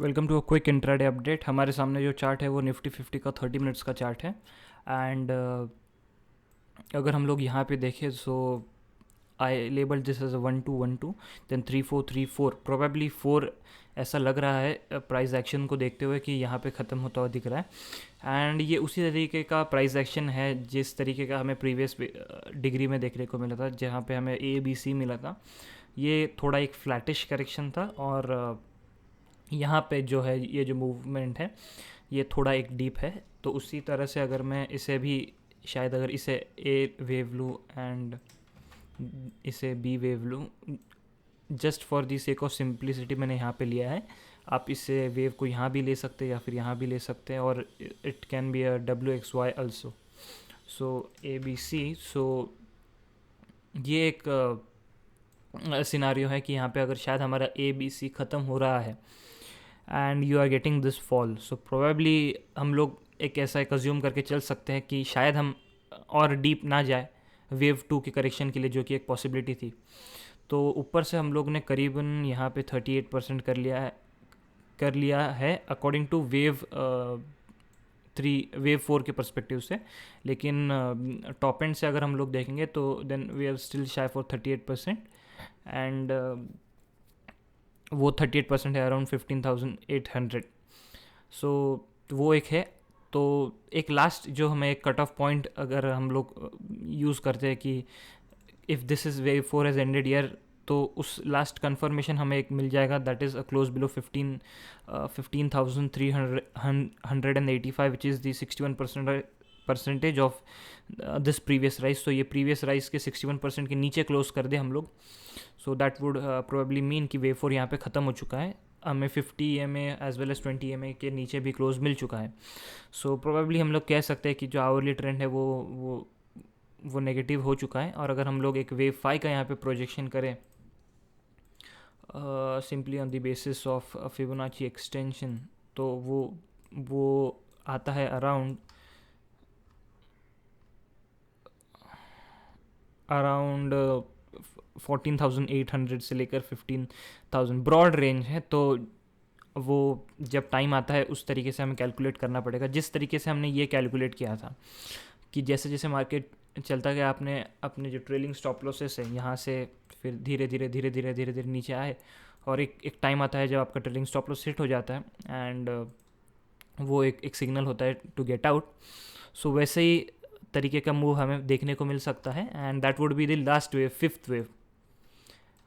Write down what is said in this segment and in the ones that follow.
Welcome to a quick intraday update. हमारे सामने जो चार्ट है वो निफ्टी 50 का 30 मिनट्स का चार्ट है। एंड अगर हम लोग यहाँ पे देखें so I label this as 1 2 1 2 then 3 4 3 4 probably 4 ऐसा लग रहा है प्राइस एक्शन को देखते हुए कि यहाँ पे ख़त्म होता हुआ दिख रहा है। एंड ये उसी तरीके का प्राइस एक्शन है जिस तरीके का हमें प्रीवियस डिग्री में देखने को मिला था, जहाँ पे हमें ABC मिला था। ये थोड़ा एक फ्लैटिश करेक्शन था और यहाँ पे जो है ये जो मूवमेंट है ये थोड़ा एक डीप है। तो उसी तरह से अगर मैं इसे भी शायद अगर इसे ए वेव लूँ एंड इसे बी वेव लूँ, just for the sake of simplicity मैंने यहाँ पे लिया है। आप इसे वेव को यहाँ भी ले सकते हैं या फिर यहाँ भी ले सकते हैं, और it can be a WXY also. So ABC। सो ये एक सिनारियो है कि यहाँ पे अगर शायद हमारा ABC ख़त्म हो रहा है and you are getting this fall, so probably हम लोग एक ऐसा एक अज्यूम करके चल सकते हैं कि शायद हम और डीप ना जाए वेव 2 के करेक्शन के लिए, जो कि एक पॉसिबिलिटी थी। तो ऊपर से हम लोग ने करीबन यहाँ पे 38% कर लिया है अकॉर्डिंग टू वेव 4 के परस्पेक्टिव से। लेकिन टॉप एंड से अगर हम लोग देखेंगे तो then we are still shy for 38%। And वो 38% है अराउंड 15,800। सो वो एक है। तो एक लास्ट जो हमें एक कट ऑफ पॉइंट अगर हम लोग यूज़ करते हैं कि if this is wave 4 has ended year, तो उस लास्ट कन्फर्मेशन हमें एक मिल जाएगा that is a close below 15,385 which is the 61% of this previous rise. तो ये प्रीवियस राइज के 61% के नीचे क्लोज कर दे हम लोग, so that would probably mean कि वेव 4 यहाँ पे ख़त्म हो चुका है। हमें 50 EMA as well as 20 EMA के नीचे भी क्लोज मिल चुका है। सो प्रोबेबली हम लोग कह सकते हैं कि जो आवरली ट्रेंड है वो नेगेटिव हो चुका है। और अगर हम लोग एक वेव 5 का यहाँ पे प्रोजेक्शन करें simply on the basis of Fibonacci extension, तो वो आता है अराउंड 14,800 से लेकर 15,000 ब्रॉड रेंज है। तो वो जब टाइम आता है उस तरीके से हमें कैलकुलेट करना पड़ेगा, जिस तरीके से हमने ये कैलकुलेट किया था कि जैसे जैसे मार्केट चलता गया आपने अपने जो ट्रेलिंग स्टॉप लॉसेस है यहाँ से फिर धीरे धीरे नीचे आए, और एक टाइम आता है जब आपका ट्रेलिंग स्टॉप लॉस हिट हो जाता है एंड वो एक सिग्नल होता है टू गेट आउट। सो वैसे ही तरीके का मूव हमें देखने को मिल सकता है and that would be the last wave, 5th wave.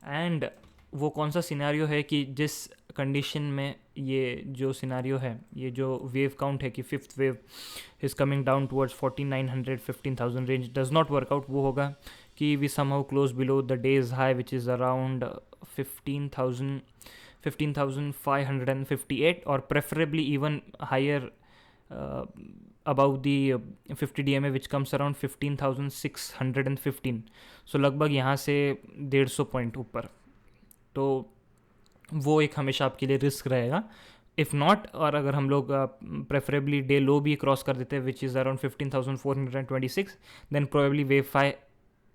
And वो कौन सा सिनारियो है कि जिस कंडीशन में ये जो सिनारियो है, ये जो वेव काउंट है कि 5th wave is coming down towards 14,900 15,000 range does not work out, वो होगा कि we somehow close below the day's high which is around 15,558 और preferably even higher above the 50 DMA which comes around 15,615। So लगभग यहाँ से 150 point ऊपर। तो वो एक हमेशा आपके लिए रिस्क रहेगा। इफ़ नॉट, और अगर हम लोग प्रेफरेबली डे लो भी क्रॉस कर देते हैं which is around 15,426, then probably wave 5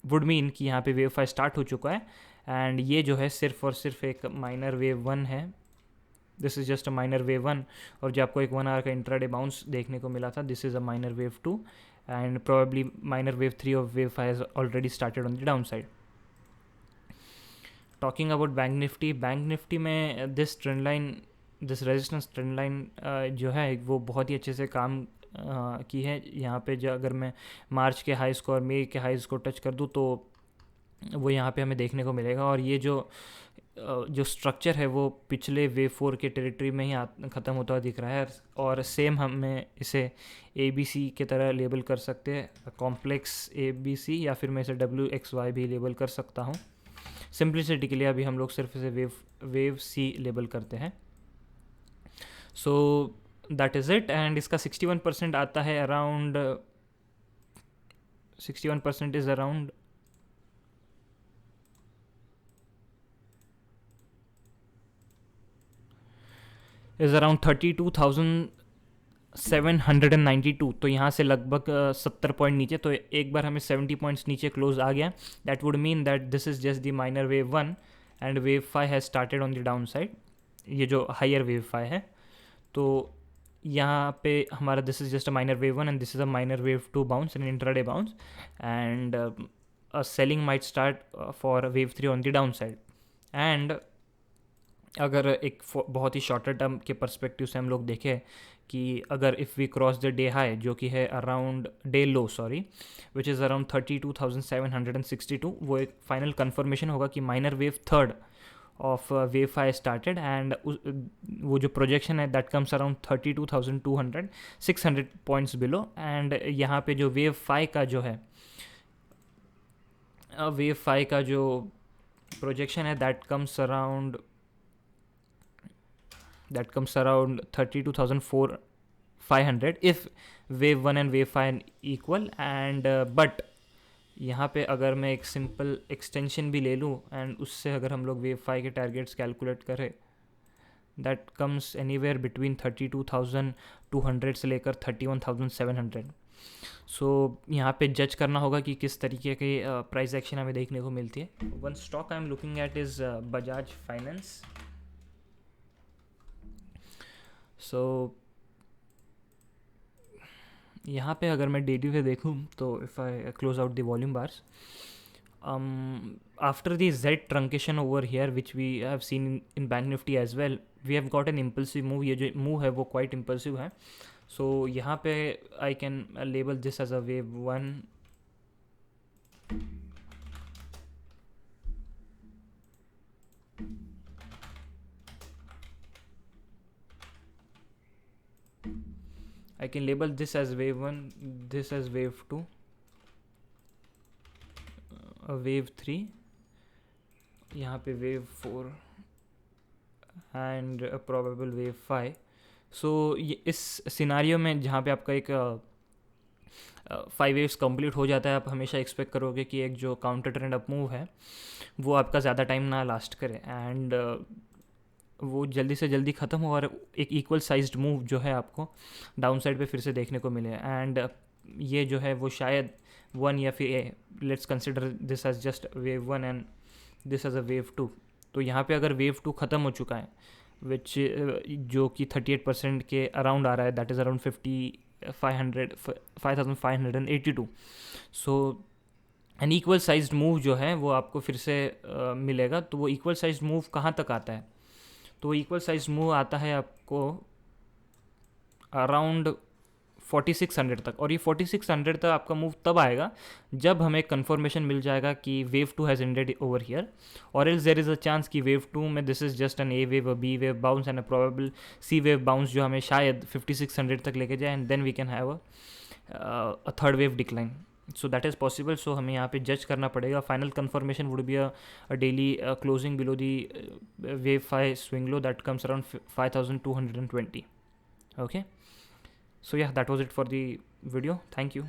would mean कि यहाँ पे वेव 5 स्टार्ट हो चुका है। एंड ये जो है सिर्फ और सिर्फ एक माइनर वेव 1 है। This is just a minor wave 1, और जो आपको एक 1 आवर का इंट्राडे बाउंस देखने को मिला था, this is a minor wave 2 and probably minor wave 3 और wave 5 has already started on the down side. Talking about bank Nifty में this trend line, this resistance trend line जो है वो बहुत ही अच्छे से काम की है। यहाँ पे जो अगर मैं मार्च के हाइज़ को और मई के हाइज़ को टच कर दूँ तो वो यहाँ पे हमें देखने को मिलेगा। और ये जो स्ट्रक्चर है वो पिछले वेव 4 के टेरिटरी में ही ख़त्म होता हुआ दिख रहा है। और सेम हमें इसे ABC के तरह लेबल कर सकते हैं, कॉम्प्लेक्स ABC, या फिर मैं इसे WXY भी लेबल कर सकता हूँ। सिंप्लिसिटी के लिए अभी हम लोग सिर्फ इसे वेव C लेबल करते हैं। सो दैट इज़ इट। एंड इसका 61% आता है around 61% is around is around 32,792। तो यहाँ से लगभग 70 पॉइंट नीचे। तो एक बार हमें 70 पॉइंट्स नीचे क्लोज आ गया, that would mean that this is just the minor wave 1 and wave 5 has started on the down side. ये जो हायर वेव फाई है, तो यहाँ पे हमारा this is just a minor wave 1 and this is a minor wave 2 bounce and intraday bounce, and selling might start for wave 3 on the down side. And अगर एक बहुत ही शॉर्टर टर्म के परस्पेक्टिव से हम लोग देखें कि अगर if we cross the day high जो कि है around day low sorry which is around 32,762, वो एक फाइनल कन्फर्मेशन होगा कि minor wave third of wave five started, and वो जो प्रोजेक्शन है that comes around 32,200 600 points below. And यहाँ पे जो वेव फाई का जो है वेव फाई का जो प्रोजेक्शन है that comes around 32,500 if wave 1 and wave 5 equal, and but यहाँ पे अगर मैं एक सिंपल एक्सटेंशन भी ले लूँ एंड उससे अगर हम लोग वेव 5 के टारगेट्स कैलकुलेट करें दैट कम्स एनीवेयर बिटवीन 32,200 से लेकर 31,700। सो यहाँ पे जज करना होगा कि किस तरीके की प्राइस एक्शन हमें देखने को मिलती है। One stock I am looking at is Bajaj finance. So यहाँ पे अगर मैं डेली पे देखूँ तो if I close out the volume bars after the Z truncation over here which we have seen in Bank Nifty as well, we have got an impulsive move। ये जो move है वो quite impulsive है। so यहाँ पे I can label this as a wave 1 I can label this as wave 1, this as wave 2, wave 3, यहाँ पे wave 4 and a probable wave 5। सो ये इस सिनारियो में जहाँ पे आपका एक 5 वेव्स कंप्लीट हो जाता है, आप हमेशा एक्सपेक्ट करोगे कि एक जो काउंटर ट्रेंड अप मूव है वो आपका ज़्यादा टाइम ना लास्ट करे एंड वो जल्दी से जल्दी ख़त्म हो और एक इक्वल साइज्ड मूव जो है आपको डाउन साइड पे फिर से देखने को मिले। एंड ये जो है वो शायद 1 या फिर let's consider this as just wave 1 and this as a wave 2। तो यहाँ पे अगर वेव 2 ख़त्म हो चुका है विच जो कि 38% के अराउंड आ रहा है, that is around 5,582। So an equal sized move जो है वो आपको फिर से मिलेगा। तो वो इक्वल साइज्ड मूव कहाँ तक आता है? तो इक्वल साइज मूव आता है आपको अराउंड 4600 तक, और ये 4600 तक आपका मूव तब आएगा जब हमें कंफर्मेशन मिल जाएगा कि wave 2 has ended over here, और else there is a chance कि वेव 2 में this is just an A wave, a B wave bounce and a probable C wave bounce जो हमें शायद 5600 तक लेके जाए, and then we can have a third wave decline. So that is possible. So हमें यहाँ पे जज करना पड़ेगा। Final confirmation would be a daily closing below the wave 5 swing low that comes around 5,220. Okay, so yeah, that was it for the video. Thank you.